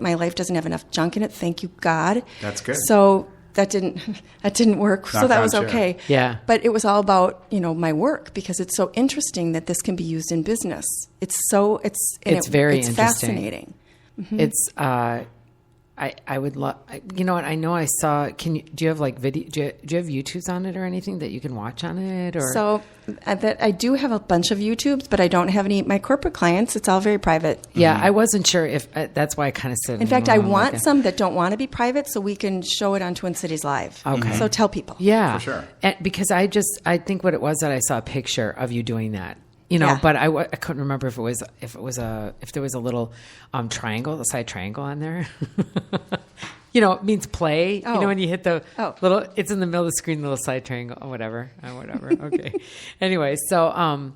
but my life doesn't have enough junk in it. Thank you, God. That's good. So that didn't work. So that was okay. Yeah. But it was all about, my work, because it's so interesting that this can be used in business. It's very interesting. Fascinating. Mm-hmm. It's, I would love, you know what? I know I saw, do you have like video, do you have YouTubes on it or anything that you can watch on it? Or So I do have a bunch of YouTubes, but I don't have any, my corporate clients, it's all very private. Yeah. Mm-hmm. I wasn't sure if, that's why I kind of said. In fact, I want some that don't want to be private so we can show it on Twin Cities Live. Okay. So tell people. Yeah. For sure. And because I think what it was that I saw a picture of you doing that. But I couldn't remember if there was a little triangle, a side triangle on there. It means play. Oh. When you hit the little, it's in the middle of the screen, little side triangle, or whatever. Okay. Anyway, so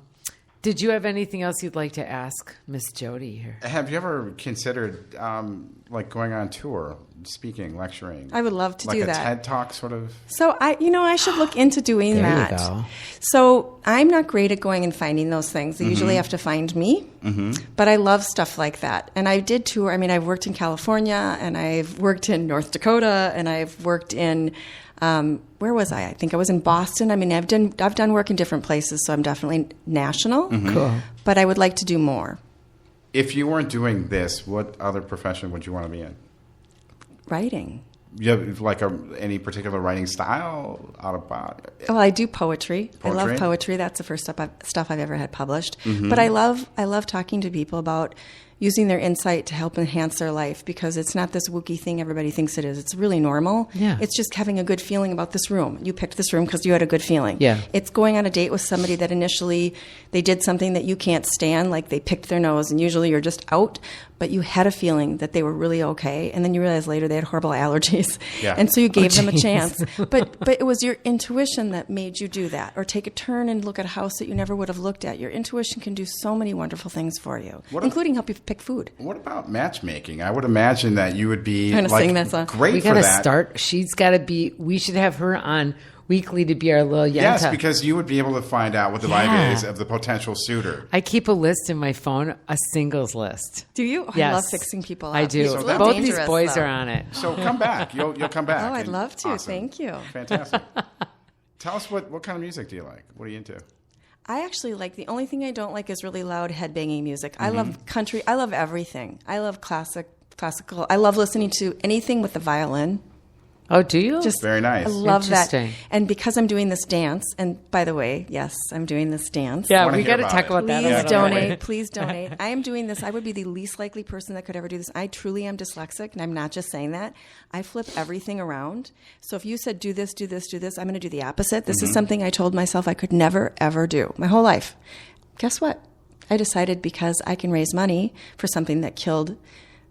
did you have anything else you'd like to ask Miss Jodi here? Have you ever considered going on tour, speaking, lecturing? I would love to do that. Like a TED Talk sort of? So I should look into doing that. There you go. So I'm not great at going and finding those things. They usually have to find me. Mm-hmm. But I love stuff like that. And I did tour. I mean, I've worked in California, and I've worked in North Dakota, and I've worked in where was I? I think I was in Boston. I mean, I've done work in different places, so I'm definitely national. Mm-hmm. Cool. But I would like to do more. If you weren't doing this, what other profession would you want to be in? Writing. You have any particular writing style? Well, I do poetry. I love poetry. That's the first stuff I've ever had published. Mm-hmm. But I love talking to people about using their insight to help enhance their life, because it's not this wookie thing everybody thinks it is. It's really normal. Yeah. It's just having a good feeling about this room. You picked this room because you had a good feeling. Yeah. It's going on a date with somebody that initially they did something that you can't stand, like they picked their nose, and usually you're just out, but you had a feeling that they were really okay, and then you realize later they had horrible allergies. Yeah. And so you gave them a chance. But it was your intuition that made you do that, or take a turn and look at a house that you never would have looked at. Your intuition can do so many wonderful things for you, including help you pick food. What about matchmaking? I would imagine that you would be sing that song. Great we for that. We got to start. She's got to be. We should have her on weekly to be our little Yenta. Yes, because you would be able to find out what the vibe is of the potential suiter. I keep a list in my phone, a singles list. Do you? Yes. I love fixing people up. I do. So both these boys are on it. So come back. You'll come back. Oh, I'd love to. Awesome. Thank you. Fantastic. Tell us what kind of music do you like? What are you into? I actually like, the only thing I don't like is really loud headbanging music. Mm-hmm. I love country. I love everything. I love classical. I love listening to anything with the violin. Oh, do you? Just very nice. I love that. And because I'm doing this dance, and by the way, yes, I'm doing this dance. Yeah, we got to talk about that. Please donate. Please donate. I am doing this. I would be the least likely person that could ever do this. I truly am dyslexic, and I'm not just saying that. I flip everything around. So if you said do this, do this, do this, I'm going to do the opposite. This is something I told myself I could never, ever do my whole life. Guess what? I decided, because I can raise money for something that killed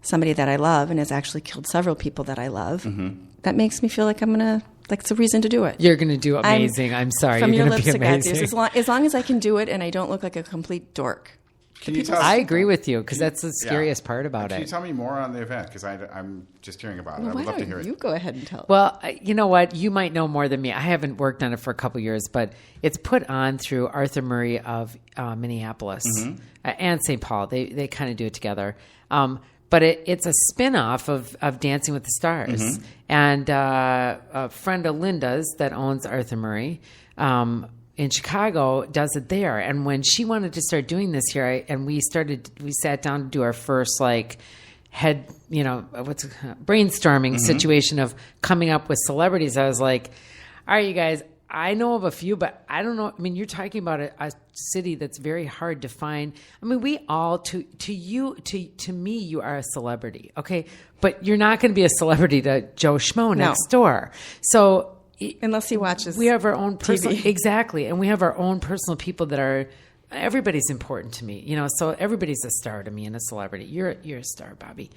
somebody that I love and has actually killed several people that I love. Mm-hmm. That makes me feel like I'm going to, like, it's a reason to do it. You're going to do amazing. I'm sorry. From you're your lips to be amazing. As long as I can do it and I don't look like a complete dork. Can you tell us? I agree with you, because that's the scariest part about it. Can you tell me more on the event? Because I'm just hearing about it. Well, I would love to hear it. You go ahead and tell it. Well, you know what? You might know more than me. I haven't worked on it for a couple years, but it's put on through Arthur Murray of Minneapolis and St. Paul. They kind of do it together. But it's a spin-off of Dancing with the Stars. Mm-hmm. And a friend of Linda's that owns Arthur Murray in Chicago does it there. And when she wanted to start doing this here, we sat down to do our first brainstorming situation of coming up with celebrities. I was like, all right, you guys, I know of a few, but I don't know. I mean, you're talking about a city that's very hard to find. I mean, we all, to me, you are a celebrity, okay? But you're not going to be a celebrity to Joe Schmo next door. So unless he watches, we have our own personal, exactly, and we have our own personal people that are. Everybody's important to me, so everybody's a star to me and a celebrity. You're a star, Bobby.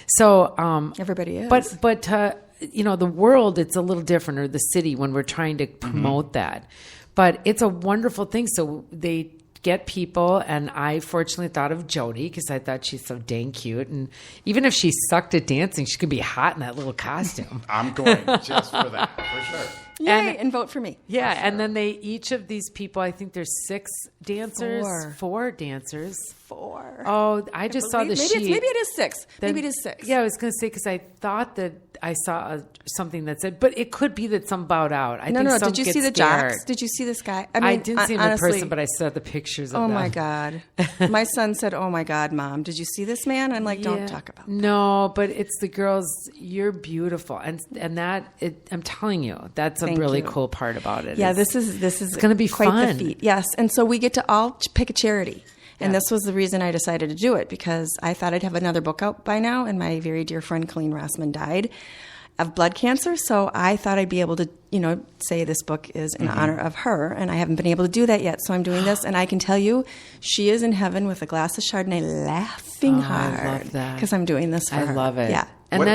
So everybody is. But the world, it's a little different, or the city, when we're trying to promote that. But it's a wonderful thing. So they get people, and I fortunately thought of Jodi because I thought she's so dang cute, and even if she sucked at dancing, she could be hot in that little costume. I'm going just for that, for sure. Yay, and vote for me. Yeah, and then each of these people, I think there's 6 dancers. 4 dancers. 4. Oh, I just saw the sheet. Maybe it is 6. Maybe it is 6. Yeah, I was going to say, because I thought that I saw something that said, but it could be that some bowed out. I think some Did you get see the scared. jocks? Did you see this guy? I didn't see him honestly, in person, but I saw the pictures of oh them. my God. My son said, oh my God, Mom, did you see this man? I'm like, don't talk about that. No, but it's the girls. You're beautiful. And that, I'm telling you, that's a really cool part about it. Yeah, this is going to be quite fun. the feat. Yes. And so we get to all pick a charity. And this was the reason I decided to do it, because I thought I'd have another book out by now, and my very dear friend Colleen Rossman died of blood cancer. So I thought I'd be able to, say this book is in honor of her, and I haven't been able to do that yet. So I'm doing this, and I can tell you, she is in heaven with a glass of Chardonnay, laughing hard. I love that because I'm doing this for her. I love it. Yeah. And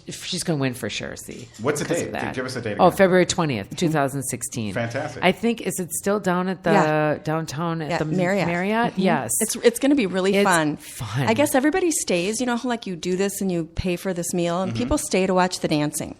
she's going to win for sure. See, what's the date? Give us a date. Oh, again. February 20th, 2016. Fantastic. I think, is it still down at the downtown at the Marriott? Yes. It's going to be really fun. Fun. I guess everybody stays. You know how like you do this and you pay for this meal, and people stay to watch the dancing.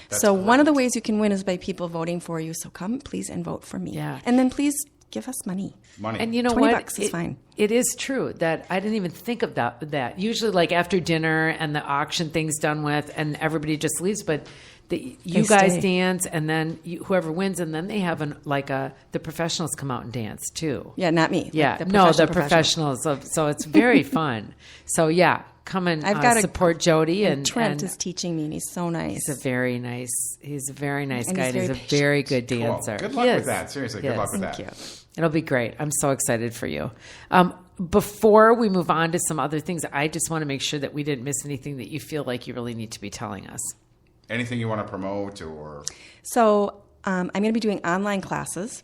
So one of the ways you can win is by people voting for you. So come, please, and vote for me. Yeah. And then please give us money. And you know $20 what? is fine. It is true that I didn't even think of that. Usually, like after dinner and the auction thing's done with, and everybody just leaves, but you guys dance, and then whoever wins, and then they have the professionals come out and dance too. Yeah, not me. Yeah, the professionals. So it's very fun. So yeah, come and support Jodi. And Trent is teaching me, and he's so nice. He's a very nice And guy. He's a very good dancer. Cool. Good luck with that. Seriously, good luck with that. Thank you. It'll be great. I'm so excited for you. Before we move on to some other things, I just want to make sure that we didn't miss anything that you feel like you really need to be telling us. Anything you want to promote or? So I'm going to be doing online classes,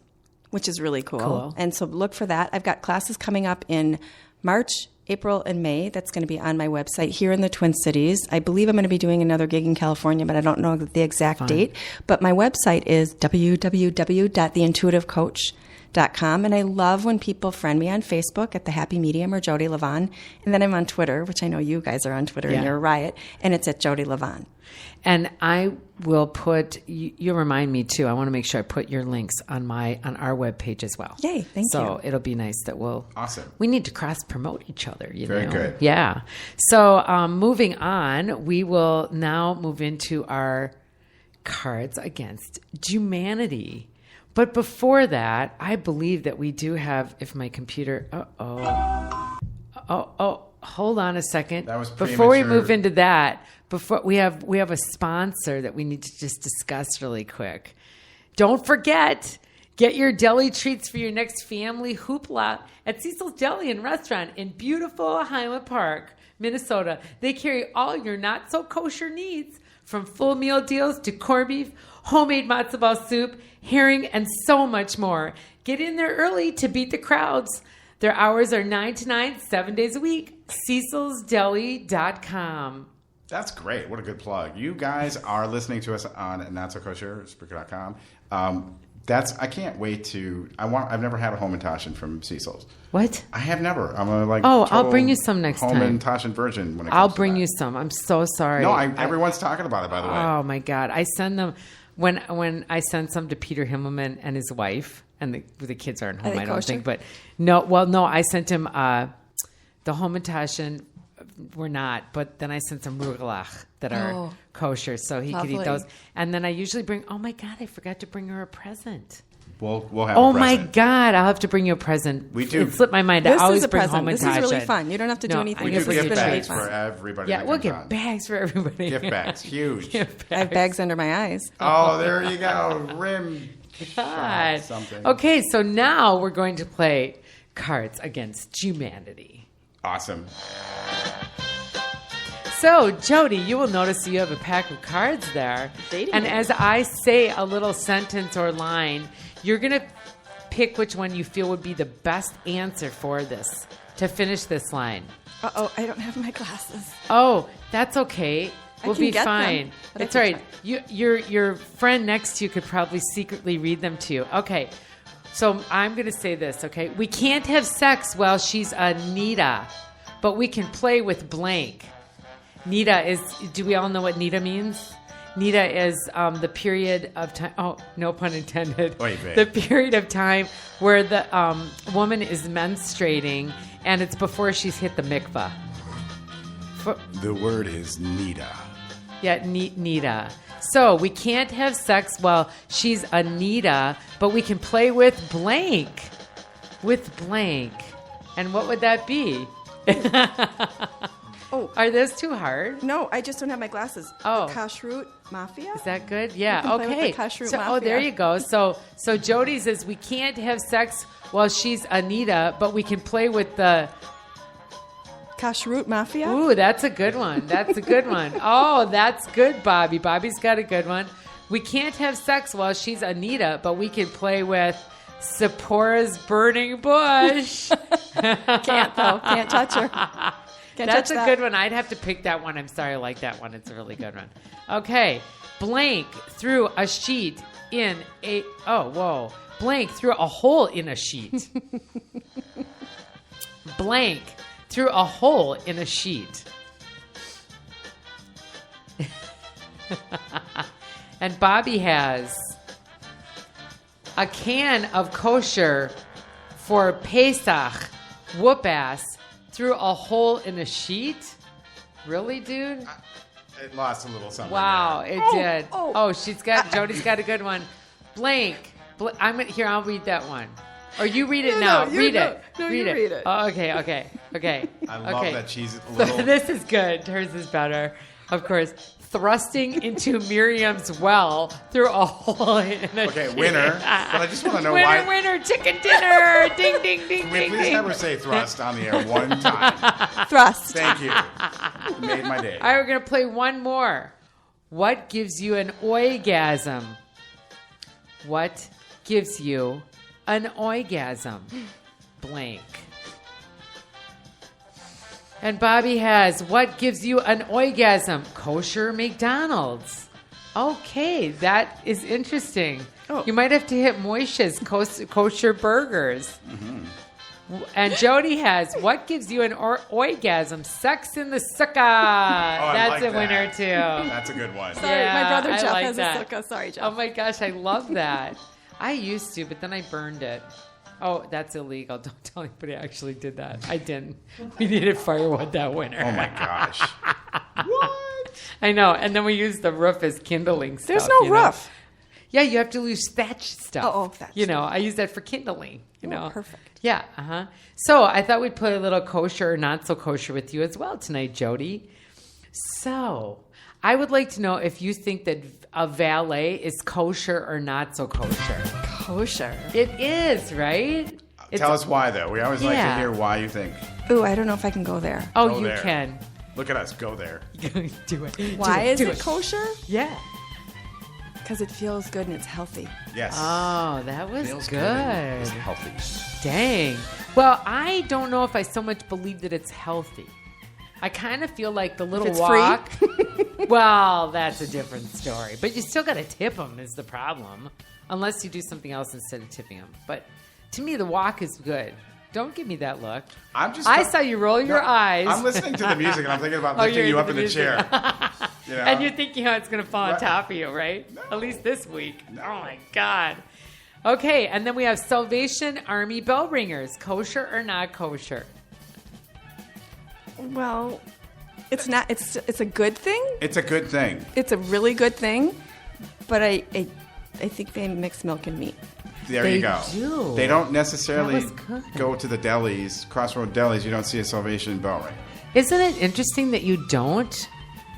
which is really cool. And so look for that. I've got classes coming up in March, April, and May. That's going to be on my website here in the Twin Cities. I believe I'm going to be doing another gig in California, but I don't know the exact date. But my website is www.theintuitivecoach.com. And I love when people friend me on Facebook at The Happy Medium or Jodi Livon. And then I'm on Twitter, which I know you guys are on Twitter and you're a riot. And it's at Jodi Livon. And I will put, you'll remind me too, I want to make sure I put your links on our webpage as well. Yay, thank you. So it'll be nice that Awesome. We need to cross promote each other. Very good. Yeah. So moving on, we will now move into our cards against humanity. But before that, I believe that we do have, if my computer, hold on a second. That was before we premature. move into that. Before we have a sponsor that we need to just discuss really quick. Don't forget, get your deli treats for your next family hoopla at Cecil's Deli and Restaurant in beautiful Highland Park, Minnesota. They carry all your not so kosher needs, from full meal deals to corned beef, homemade matzo ball soup, herring, and so much more. Get in there early to beat the crowds. Their hours are 9 to 9, 7 days a week. CecilsDeli.com. That's great. What a good plug. You guys are listening to us on NotSoKosher, Spreaker.com. I can't wait to. I've never had a home and Taschen from Cecil's. What? I have never. I'm a I'll bring you some next time. Home and Taschen virgin. When it comes I'll to bring that. you some. I'm so sorry. No, everyone's talking about it. By the way. Oh my God! I send them when I send some to Peter Himmelman and his wife, and the kids aren't home. I don't think, but no. Well, no, I sent him the home and Taschen. We're not, but then I sent some rugelach that are kosher, so he could eat those. And then I usually bring. Oh my God! I forgot to bring her a present. We'll have. Oh a my present. God! I'll have to bring you a present. We do. It slipped my mind. I This always is a bring present. home and This is really Taschen. fun. You don't have to do No, anything. We This do is gift really bags fun. for everybody. Yeah, that we'll comes get on. bags for everybody. Gift bags, huge. Gift I have bags under my eyes. Oh, there you go. Rim. God. Something. Okay, so now we're going to play Cards Against Humanity. Awesome. So, Jodi, you will notice you have a pack of cards there. And as I say a little sentence or line, you're going to pick which one you feel would be the best answer for this, to finish this line. Uh-oh, I don't have my glasses. Oh, that's okay. We'll can be get them, fine. but I It's can all right. Your friend next to you could probably secretly read them to you. Okay. So I'm going to say this, okay? We can't have sex while she's a Nita, but we can play with blank. Nita is, do we all know what Nita means? Nita is the period of time. Oh, no pun intended. Wait, babe. The period of time where the woman is menstruating, and it's before she's hit the mikvah. The word is Nita. Yeah, Nita. So we can't have sex while she's Anita, but we can play with blank. With blank. And what would that be? Oh. Are those too hard? No, I just don't have my glasses. Oh. The Kashrut Mafia? Is that good? Yeah. You can play with Okay. the Kashrut So, Mafia. there you go. So Jodi says we can't have sex while she's Anita, but we can play with the. Kashrut Mafia? Ooh, that's a good one. That's a good one. Oh, that's good, Bobby. Bobby's got a good one. We can't have sex while she's Anita, but we can play with Zipporah's burning bush. Can't, though. Can't touch her. Can't That's touch a that. good one. I'd have to pick that one. I'm sorry, I like that one. It's a really good one. Okay. Blank through a sheet in a. Oh, whoa. Blank through a hole in a sheet. Blank through a hole in a sheet. And Bobby has a can of kosher for Pesach whoop ass through a hole in a sheet. Really, dude? It lost a little something. Wow, there. it did. oh. Oh, Jodi's got a good one. Blank. I'm gonna here. I'll read that one. Or you read it now. you read go. it. No, read you it. read it. Oh, okay. I love that she's a So little. this is good. Hers is better, of course. Thrusting into Miriam's well through a hole in a Okay, sheet. winner. But I just want to know Winner, why. winner, chicken dinner. Ding, ding, ding, Can we ding, please ding. never say thrust on the air one time? Thrust. Thank you. You made my day. All right, we're going to play one more. What gives you an orgasm? What gives you an orgasm? Blank. And Bobby has, what gives you an orgasm? Kosher McDonald's. Okay, that is interesting. Oh. You might have to hit Moishe's kosher burgers. And Jodi has, what gives you an orgasm? Sex in the sukkah. That's like a winner, that. too. That's a good one. Sorry, Yeah, my brother I Jeff like has that. a sukkah. Sorry, Jeff. Oh my gosh, I love that. I used to, but then I burned it. Oh, that's illegal. Don't tell anybody I actually did that. I didn't. We needed firewood that winter. Oh my gosh. What? I know. And then we used the roof as kindling stuff. There's no you know? roof. Yeah, you have to use thatch stuff. Oh, thatch. You know, I use that for kindling. You know, perfect. Yeah. So I thought we'd play a little kosher or not so kosher with you as well tonight, Jodi. So I would like to know if you think that a valet is kosher or not so kosher. Kosher. It is, right? Tell us why, though. We always like Yeah. to hear why you think. Ooh, I don't know if I can go there. Oh, Go you there. can. Look at us. Go there. Do it. Why is do it kosher? Yeah. Because it feels good and it's healthy. Yes. Oh, that was Feels good. and it's healthy. Dang. Well, I don't know if I so much believe that it's healthy. I kind of feel like the little it's walk. Well, that's a different story. But you still got to tip them is the problem. Unless you do something else instead of tipping them. But to me, the walk is good. Don't give me that look. I saw you roll your eyes. I'm listening to the music and I'm thinking about Oh, lifting you're you up into in the the music. chair. You know? And you're thinking how it's going to fall on Right. top of you, right? No. At least this week. No. Oh, my God. Okay, and then we have Salvation Army bell ringers. Kosher or not kosher? Well, it's not. It's a good thing. It's a good thing. It's a really good thing. But I think they mix milk and meat. There They you go. do. They don't necessarily That was good. go to the delis, crossroad delis. You don't see a Salvation bell ring Isn't it interesting that you don't?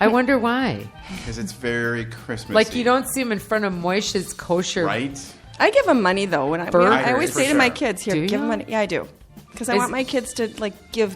I wonder why. because it's very Christmassy. Like you don't see them in front of Moishe's kosher. right? I give them money though. When I Burgers. I always For say to my sure. kids, "Here, Do give you? them money." Yeah, I do. Because I Is- want my kids to like give,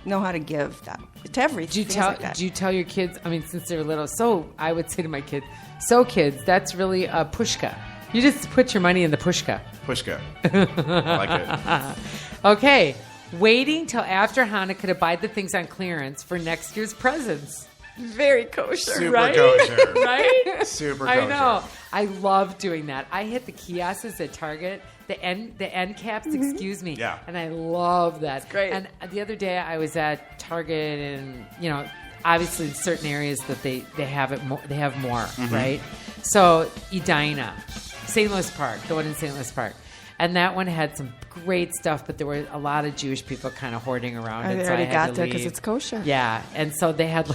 know how to give that to everything. Do you things tell? like that. Do you tell your kids? I mean, since they're little, so I would say to my kids, "So kids, that's really a pushka. You just put your money in the pushka." Pushka. I like it. Okay, waiting till after Hanukkah to buy the things on clearance for next year's presents. Very kosher. Super Right? kosher. Right? Super I kosher. know. I love doing that. I hit the kiosks at Target, the end caps, excuse me. Yeah. And I love that. great. And the other day I was at Target and, obviously certain areas that they have it more, they have more, right? So Edina, St. Louis Park, the one in St. Louis Park. And that one had some great stuff, but there were a lot of Jewish people kind of hoarding around. I and so already I had got to there because leave. it's kosher. Yeah, and so they had